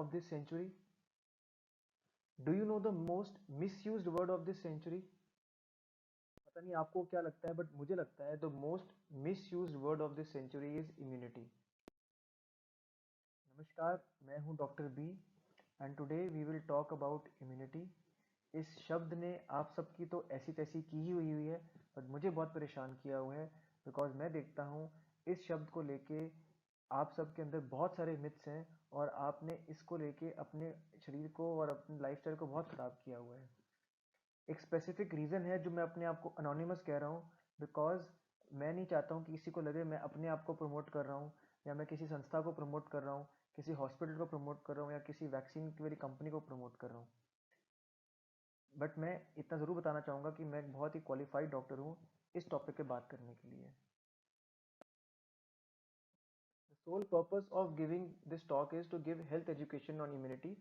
of this century? Do you know the most misused word of this century? पता नहीं आपको क्या लगता है, बट मुझे लगता है the most misused word of this century is immunity. नमस्कार, मैं हूं doctor B and today we will talk about immunity. इस शब्द ने आप सबकी तो ऐसी तैसी की ही हुई है, बट मुझे बहुत परेशान किया हुआ है बिकॉज मैं देखता हूँ इस शब्द को लेके आप सबके अंदर बहुत सारे मिथ्स हैं और आपने इसको लेके अपने शरीर को और अपने लाइफस्टाइल को बहुत ख़राब किया हुआ है. एक स्पेसिफिक रीज़न है जो मैं अपने आप को अनोनिमस कह रहा हूँ बिकॉज मैं नहीं चाहता हूँ कि किसी को लगे मैं अपने आप को प्रमोट कर रहा हूँ या मैं किसी संस्था को प्रमोट कर रहा हूँ, किसी हॉस्पिटल को प्रमोट कर रहा हूँ या किसी वैक्सीन की वाली कंपनी को प्रमोट कर रहा हूँ. बट मैं इतना ज़रूर बताना चाहूँगा कि मैं एक बहुत ही क्वालिफाइड डॉक्टर हूँ इस टॉपिक पे बात करने के लिए. The sole purpose of giving this talk is to give health education on immunity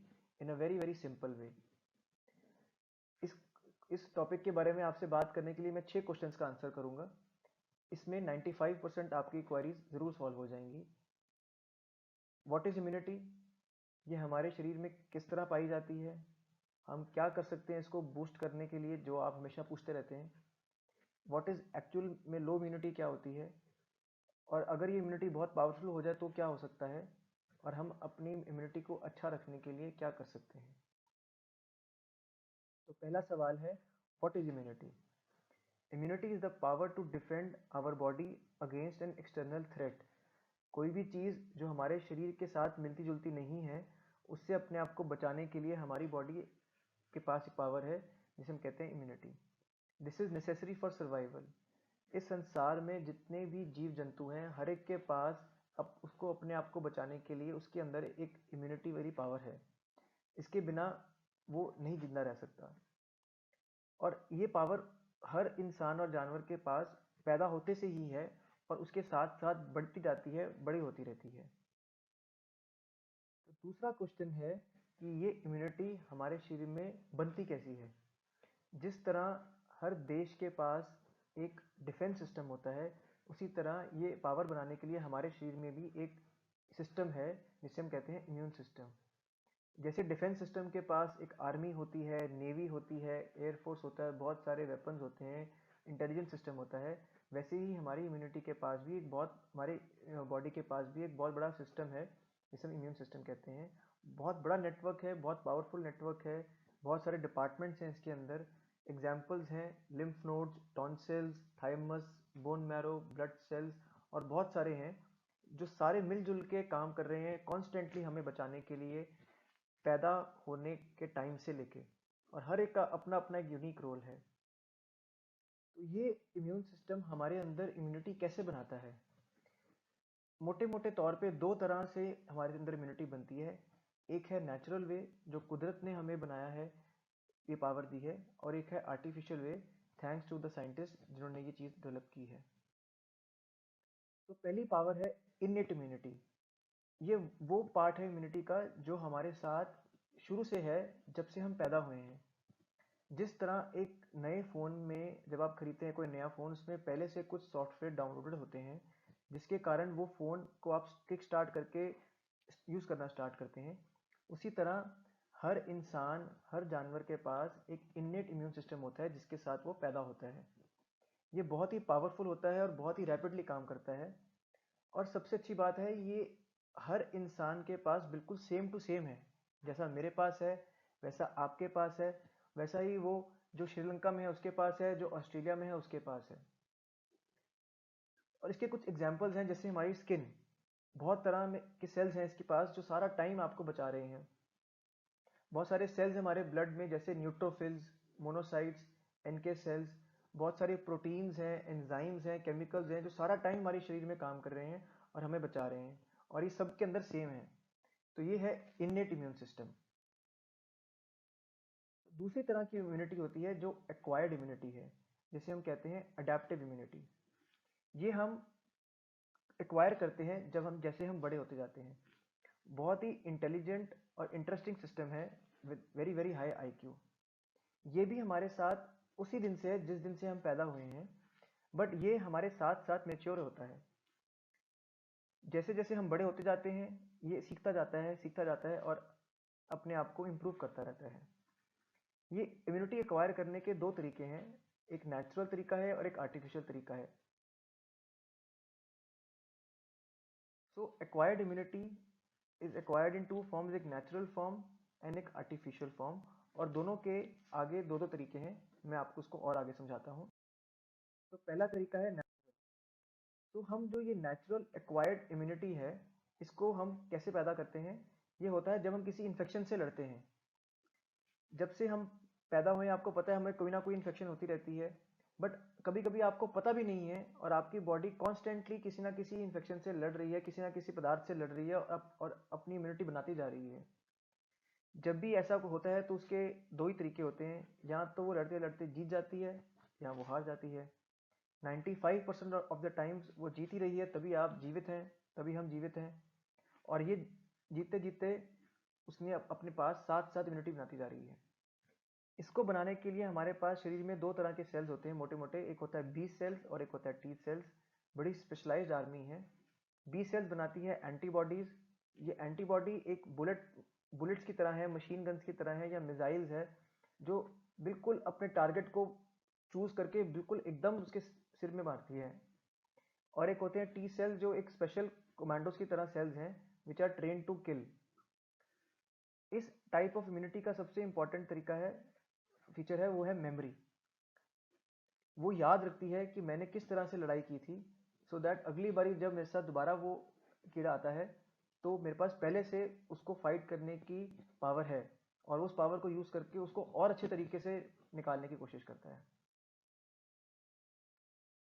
in a very simple way. इस टॉपिक के बारे में आपसे बात करने के लिए मैं 6 क्वेश्चंस का आंसर करूंगा. इसमें 95% आपकी क्वेरीज ज़रूर सॉल्व हो जाएंगी. What is immunity? ये हमारे शरीर में किस तरह पाई जाती है? हम क्या कर सकते हैं इसको बूस्ट करने के लिए, जो आप हमेशा पूछते रहते हैं. व्हाट इज़ एक्चुअल में लो इम्यूनिटी क्या होती है, और अगर ये इम्यूनिटी बहुत पावरफुल हो जाए तो क्या हो सकता है, और हम अपनी इम्यूनिटी को अच्छा रखने के लिए क्या कर सकते हैं. तो पहला सवाल है, what is immunity? Immunity is the power to defend our body against an external threat. कोई भी चीज़ जो हमारे शरीर के साथ मिलती जुलती नहीं है, उससे अपने आप को बचाने के लिए हमारी बॉडी के पास एक पावर है जिसे हम कहते हैं immunity. This is necessary for survival. इस संसार में जितने भी जीव जंतु हैं, हर एक के पास अब उसको अपने आप को बचाने के लिए उसके अंदर एक इम्यूनिटी वाली पावर है. इसके बिना वो नहीं जिंदा रह सकता. और ये पावर हर इंसान और जानवर के पास पैदा होते से ही है और उसके साथ साथ बढ़ती जाती है, बड़ी होती रहती है. तो दूसरा क्वेश्चन है कि ये इम्यूनिटी हमारे शरीर में बनती कैसी है. जिस तरह हर देश के पास एक डिफेंस सिस्टम होता है, उसी तरह ये पावर बनाने के लिए हमारे शरीर में भी एक सिस्टम है जिसे हम कहते हैं इम्यून सिस्टम. जैसे डिफेंस सिस्टम के पास एक आर्मी होती है, नेवी होती है, एयरफोर्स होता है, बहुत सारे वेपन्स होते हैं, इंटेलिजेंस सिस्टम होता है, वैसे ही हमारी इम्यूनिटी के पास भी एक बहुत हमारे बॉडी के पास भी एक बहुत बड़ा सिस्टम है जिसे हम इम्यून सिस्टम कहते हैं. बहुत बड़ा नेटवर्क है, बहुत पावरफुल नेटवर्क है, बहुत सारे डिपार्टमेंट्स हैं इसके अंदर. एग्जाम्पल्स हैं lymph nodes, tonsils, thymus, bone marrow, blood cells और बहुत सारे हैं जो सारे मिलजुल के काम कर रहे हैं कॉन्स्टेंटली हमें बचाने के लिए, पैदा होने के टाइम से लेके. और हर एक का अपना अपना एक यूनिक रोल है. तो ये इम्यून सिस्टम हमारे अंदर इम्यूनिटी कैसे बनाता है? मोटे मोटे तौर पे दो तरह से हमारे अंदर इम्यूनिटी बनती है. एक है नेचुरल वे, जो कुदरत ने हमें बनाया है, ये पावर दी है, और एक है artificial way, thanks to the scientist जिन्होंने ये चीज़ डेवलप की है. तो पहली पावर है इनेट इम्यूनिटी. ये वो पार्ट है इम्यूनिटी का जो हमारे साथ शुरू से है, जब से हम पैदा हुए हैं. जिस तरह एक नए फ़ोन में जब आप खरीदते हैं कोई नया फ़ोन, उसमें पहले से कुछ सॉफ्टवेयर डाउनलोडेड होते हैं जिसके कारण वो फ़ोन को आप किक स्टार्ट करके यूज़ करना स्टार्ट करते हैं. उसी तरह हर इंसान, हर जानवर के पास एक इन्नेट इम्यून सिस्टम होता है जिसके साथ वो पैदा होता है. ये बहुत ही पावरफुल होता है और बहुत ही रैपिडली काम करता है. और सबसे अच्छी बात है, ये हर इंसान के पास बिल्कुल सेम टू सेम है. जैसा मेरे पास है, वैसा आपके पास है, वैसा ही वो जो श्रीलंका में है उसके पास है, जो ऑस्ट्रेलिया में है उसके पास है. और इसके कुछ एग्जांपल्स हैं, जैसे हमारी स्किन, बहुत तरह में के सेल्स हैं इसके पास जो सारा टाइम आपको बचा रहे हैं. बहुत सारे सेल्स हमारे ब्लड में, जैसे न्यूट्रोफिल्स, मोनोसाइट्स, एनके सेल्स. बहुत सारे प्रोटीन्स हैं, एंजाइम्स हैं, केमिकल्स हैं जो सारा टाइम हमारे शरीर में काम कर रहे हैं और हमें बचा रहे हैं, और ये सब के अंदर सेम है. तो ये है इन्नेट इम्यून सिस्टम. दूसरी तरह की इम्यूनिटी होती है जो एक्वायर्ड इम्यूनिटी है, जिसे हम कहते हैं अडेप्टिव इम्यूनिटी. ये हम एक्वायर करते हैं जब हम जैसे हम बड़े होते जाते हैं. बहुत ही इंटेलिजेंट और इंटरेस्टिंग सिस्टम है विद वेरी हाई आईक्यू. ये भी हमारे साथ उसी दिन से है जिस दिन से हम पैदा हुए हैं, बट ये हमारे साथ साथ मेच्योर होता है. जैसे जैसे हम बड़े होते जाते हैं ये सीखता जाता है और अपने आप को इम्प्रूव करता रहता है। ये इम्यूनिटी एक्वायर करने के दो तरीके हैं, एक नेचुरल तरीका है और एक आर्टिफिशियल तरीका है। So acquired immunity is acquired in two forms, एक नेचुरल फॉर्म एंड एक आर्टिफिशियल फॉर्म, और दोनों के आगे दो दो तरीके हैं। मैं आपको उसको और आगे समझाता हूँ। तो पहला तरीका है नेचुरल। तो हम जो ये नेचुरल एक्वायर्ड इम्यूनिटी है, इसको हम कैसे पैदा करते हैं? ये होता है जब हम किसी इन्फेक्शन से लड़ते हैं। जब से हम पैदा हुए आपको पता है हमें कोई ना कोई इन्फेक्शन होती रहती है, बट कभी कभी आपको पता भी नहीं है और आपकी बॉडी कॉन्स्टेंटली किसी ना किसी इन्फेक्शन से लड़ रही है, किसी ना किसी पदार्थ से लड़ रही है और अपनी इम्यूनिटी बनाती जा रही है। जब भी ऐसा होता है तो उसके दो ही तरीके होते हैं, या तो वो लड़ते लड़ते जीत जाती है या वो हार जाती है। 95% ऑफ द टाइम्स वो जीत ही रही है, तभी आप जीवित हैं, तभी हम जीवित हैं। और ये जीतते जीतते उसने अपने पास साथ साथ इम्यूनिटी बनाती जा रही है। इसको बनाने के लिए हमारे पास शरीर में दो तरह के सेल्स होते हैं मोटे मोटे, एक होता है बी सेल्स और एक होता है टी सेल्स। बड़ी स्पेशलाइज्ड आर्मी है। बी सेल्स बनाती है एंटीबॉडीज। ये एंटीबॉडी एक बुलेट्स की तरह है, मशीन गन्स की तरह है या मिसाइल्स है, जो बिल्कुल अपने टारगेट को चूज करके बिल्कुल एकदम उसके सिर में मारती है। और एक होते हैं टी सेल्स जो एक स्पेशल कमांडोज की तरह सेल्स हैं, which are train to kill. इस टाइप ऑफ इम्यूनिटी का सबसे इंपॉर्टेंट तरीका है, फीचर है, वो है मेमोरी। वो याद रखती है कि मैंने किस तरह से लड़ाई की थी, सो दैट अगली बारी जब मेरे साथ दोबारा वो कीड़ा आता है तो मेरे पास पहले से उसको फाइट करने की पावर है, और उस पावर को यूज करके उसको और अच्छे तरीके से निकालने की कोशिश करता है।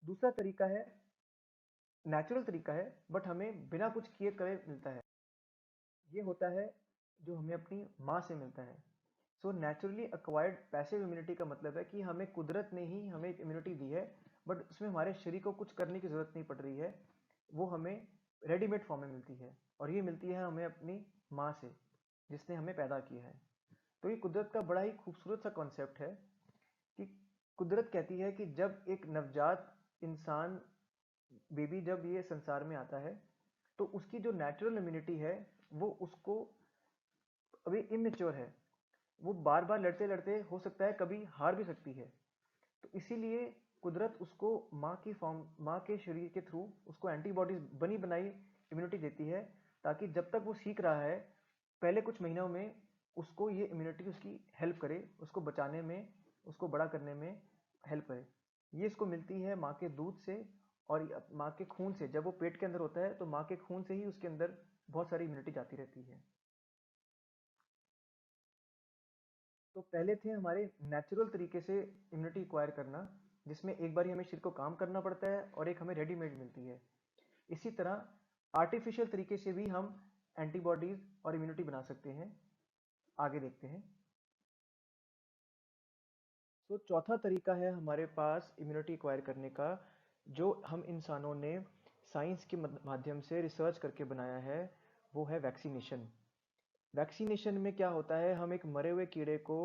दूसरा तरीका है नेचुरल तरीका है, बट हमें बिना कुछ किए करे मिलता है। ये होता है जो हमें अपनी माँ से मिलता है। So naturally acquired passive immunity का मतलब है कि हमें कुदरत ने ही हमें एक इम्यूनिटी दी है, बट उसमें हमारे शरीर को कुछ करने की जरूरत नहीं पड़ रही है। वो हमें रेडीमेड फॉर्म में मिलती है, और ये मिलती है हमें अपनी माँ से, जिसने हमें पैदा किया है। तो ये कुदरत का बड़ा ही खूबसूरत सा कॉन्सेप्ट है कि कुदरत कहती है कि जब एक नवजात इंसान, बेबी, जब ये संसार में आता है तो उसकी जो नेचुरल इम्यूनिटी है वो उसको अभी इमेच्योर है। वो बार बार लड़ते लड़ते हो सकता है कभी हार भी सकती है। तो इसीलिए कुदरत उसको माँ की फॉर्म, माँ के शरीर के थ्रू उसको एंटीबॉडीज बनी बनाई इम्यूनिटी देती है, ताकि जब तक वो सीख रहा है पहले कुछ महीनों में उसको ये इम्यूनिटी उसकी हेल्प करे, उसको बचाने में, उसको बड़ा करने में हेल्प करे। ये इसको मिलती है माँ के दूध से और माँ के खून से। जब वो पेट के अंदर होता है तो माँ के खून से ही उसके अंदर बहुत सारी इम्यूनिटी जाती रहती है। तो पहले थे हमारे नेचुरल तरीके से इम्यूनिटी एक्वायर करना, जिसमें एक बार हमें शरीर को काम करना पड़ता है और एक हमें रेडीमेड मिलती है। इसी तरह आर्टिफिशियल तरीके से भी हम एंटीबॉडीज और इम्यूनिटी बना सकते हैं। आगे देखते हैं। तो चौथा तरीका है हमारे पास इम्यूनिटी एक्वायर करने का, जो हम इंसानों ने साइंस के माध्यम से रिसर्च करके बनाया है, वो है वैक्सीनेशन। वैक्सीनेशन में क्या होता है, हम एक मरे हुए कीड़े को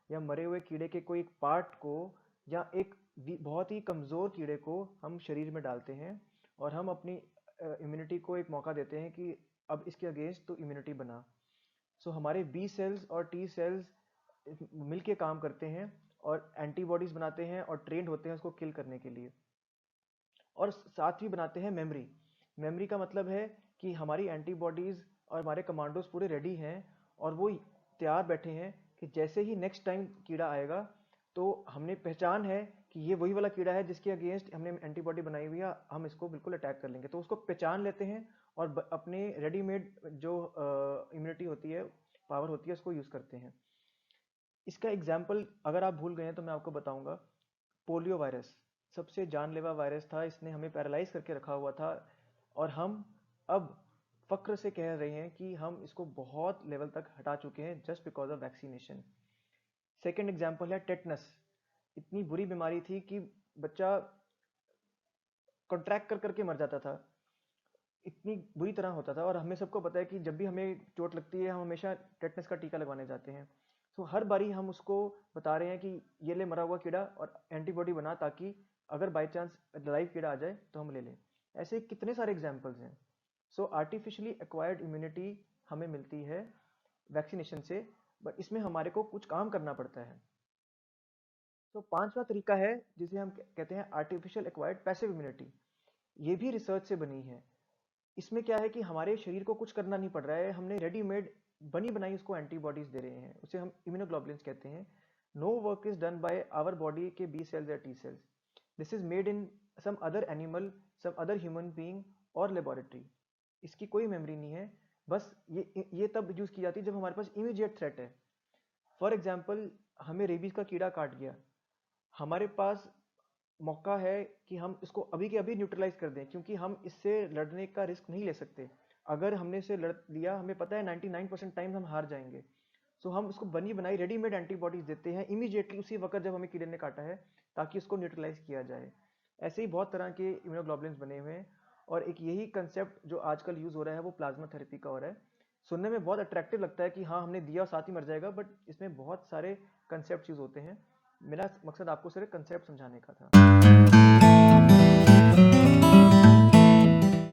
या मरे हुए कीड़े के कोई एक पार्ट को या एक बहुत ही कमज़ोर कीड़े को हम शरीर में डालते हैं, और हम अपनी इम्यूनिटी को एक मौका देते हैं कि अब इसके अगेंस्ट तो इम्यूनिटी बना। सो हमारे बी सेल्स और टी सेल्स मिलके काम करते हैं और एंटीबॉडीज बनाते हैं और ट्रेंड होते हैं उसको किल करने के लिए, और साथ ही बनाते हैं मेमोरी। मेमोरी का मतलब है कि हमारी एंटीबॉडीज और हमारे कमांडोज पूरे रेडी हैं, और वो तैयार बैठे हैं कि जैसे ही नेक्स्ट टाइम कीड़ा आएगा तो हमने पहचान है कि ये वही वाला कीड़ा है जिसके अगेंस्ट हमने एंटीबॉडी बनाई हुई है, हम इसको बिल्कुल अटैक कर लेंगे। तो उसको पहचान लेते हैं और अपने रेडीमेड जो इम्यूनिटी होती है, पावर होती है, उसको यूज़ करते हैं। इसका एग्जाम्पल अगर आप भूल गए हैं तो मैं आपको बताऊंगा। पोलियो वायरस सबसे जानलेवा वायरस था, इसने हमें पैरालाइज करके रखा हुआ था, और हम अब फक्र से कह रहे हैं कि हम इसको बहुत लेवल तक हटा चुके हैं just because of vaccination. Second example है टेटनस। इतनी बुरी बीमारी थी कि बच्चा कॉन्ट्रैक्ट कर करके मर जाता था, इतनी बुरी तरह होता था। और हमें सबको पता है कि जब भी हमें चोट लगती है हम हमेशा टेटनस का टीका लगवाने जाते हैं। तो हर बारी हम उसको बता रहे हैं कि ये ले मरा हुआ कीड़ा और एंटीबॉडी बना, ताकि अगर बाई चांस लाइव कीड़ा आ जाए तो हम ले लें। ऐसे कितने सारे एग्जाम्पल्स हैं। सो आर्टिफिशियली एक्वायर्ड इम्यूनिटी हमें मिलती है वैक्सीनेशन से, बट इसमें हमारे को कुछ काम करना पड़ता है। तो पांचवा तरीका है जिसे हम कहते हैं आर्टिफिशियल एक्वायर्ड पैसिव इम्यूनिटी। ये भी रिसर्च से बनी है। इसमें क्या है कि हमारे शरीर को कुछ करना नहीं पड़ रहा है, हमने रेडीमेड बनी बनाई उसको एंटीबॉडीज दे रहे हैं, उसे हम इम्यूनोग्लोबुलिन्स कहते हैं। No work is done by our body के बी सेल्स या T cells, this is made in some other animal, some other human being or laboratory. इसकी कोई मेमोरी नहीं है, बस ये तब यूज की जाती है जब हमारे पास इमीडिएट थ्रेट है। फॉर एग्जाम्पल, हमें रेबीज का कीड़ा काट गया, हमारे पास मौका है कि हम इसको अभी के अभी न्यूट्रलाइज कर दें, क्योंकि हम इससे लड़ने का रिस्क नहीं ले सकते। अगर हमने इसे लड़ लिया, हमें पता है 99% टाइम हम हार जाएंगे। सो हम उसको बनी बनाई रेडीमेड एंटीबॉडीज देते हैं इमीडिएटली उसी वक्त जब हमें कीड़े ने काटा है, ताकि उसको न्यूट्रलाइज किया जाए। ऐसे ही बहुत तरह के इम्यूनोग्लोबुलिन्स बने हुए हैं, और एक यही कंसेप्ट जो आजकल यूज हो रहा है वो प्लाज्मा थेरेपी का हो रहा है। सुनने में बहुत अट्रैक्टिव लगता है कि हाँ हमने दिया और साथ ही मर जाएगा, बट इसमें बहुत सारे कंसेप्ट यूज होते हैं। मेरा मकसद आपको सिर्फ कंसेप्ट समझाने का था।